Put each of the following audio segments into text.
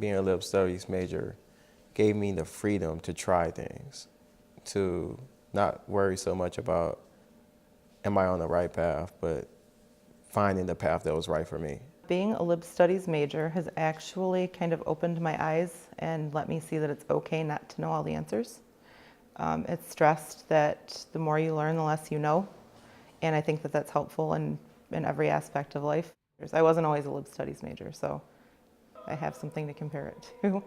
being a lib studies major gave me the freedom to try things, to not worry so much about am I on the right path, but finding the path that was right for me. Being a lib studies major has actually kind of opened my eyes and let me see that it's okay not to know all the answers. It's stressed that the more you learn, the less you know, and I think that that's helpful in every aspect of life. I wasn't always a lib studies major, so I have something to compare it to.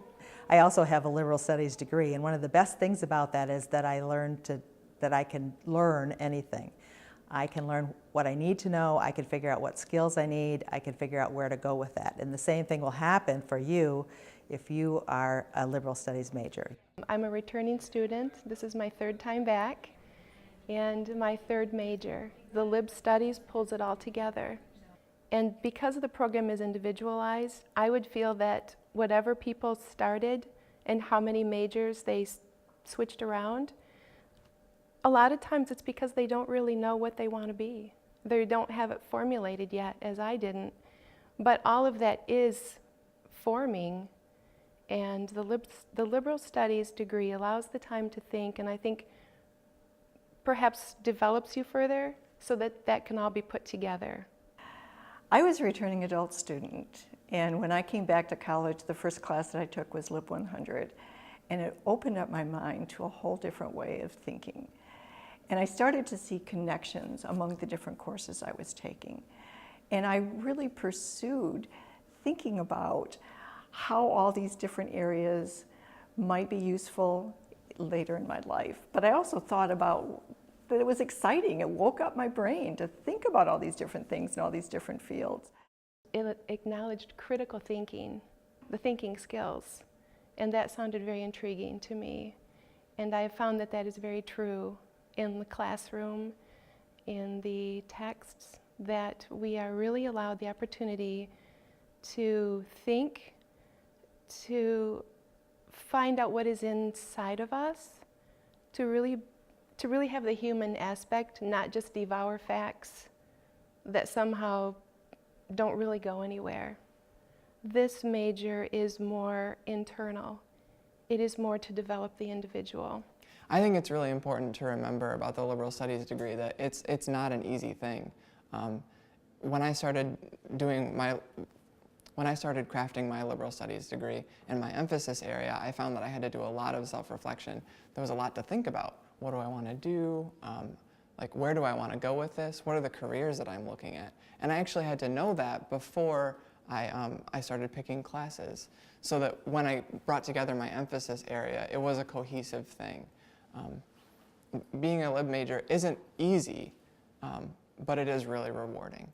I also have a liberal studies degree, and one of the best things about that is that I learned that I can learn anything. I can learn what I need to know, I can figure out what skills I need, I can figure out where to go with that. And the same thing will happen for you if you are a liberal studies major. I'm a returning student. This is my third time back and my third major. The lib studies pulls it all together. And because the program is individualized, I would feel that whatever people started and how many majors they switched around, a lot of times it's because they don't really know what they want to be. They don't have it formulated yet, as I didn't. But all of that is forming, and the liberal studies degree allows the time to think, and I think perhaps develops you further so that that can all be put together. I was a returning adult student, and when I came back to college, the first class that I took was Lib 100, and it opened up my mind to a whole different way of thinking. And I started to see connections among the different courses I was taking. And I really pursued thinking about how all these different areas might be useful later in my life. But I also thought about that it was exciting. It woke up my brain to think about all these different things and all these different fields. It acknowledged critical thinking, the thinking skills, and that sounded very intriguing to me. And I found that that is very true in the classroom, in the texts, that we are really allowed the opportunity to think, to find out what is inside of us, to really have the human aspect, not just devour facts that somehow don't really go anywhere. This major is more internal. It is more to develop the individual. I think it's really important to remember about the liberal studies degree that it's not an easy thing. When I started crafting my liberal studies degree in my emphasis area, I found that I had to do a lot of self-reflection. There was a lot to think about. What do I want to do? Like, where do I want to go with this? What are the careers that I'm looking at? And I actually had to know that before I started picking classes, so that when I brought together my emphasis area, it was a cohesive thing. Being a lib major isn't easy, but it is really rewarding.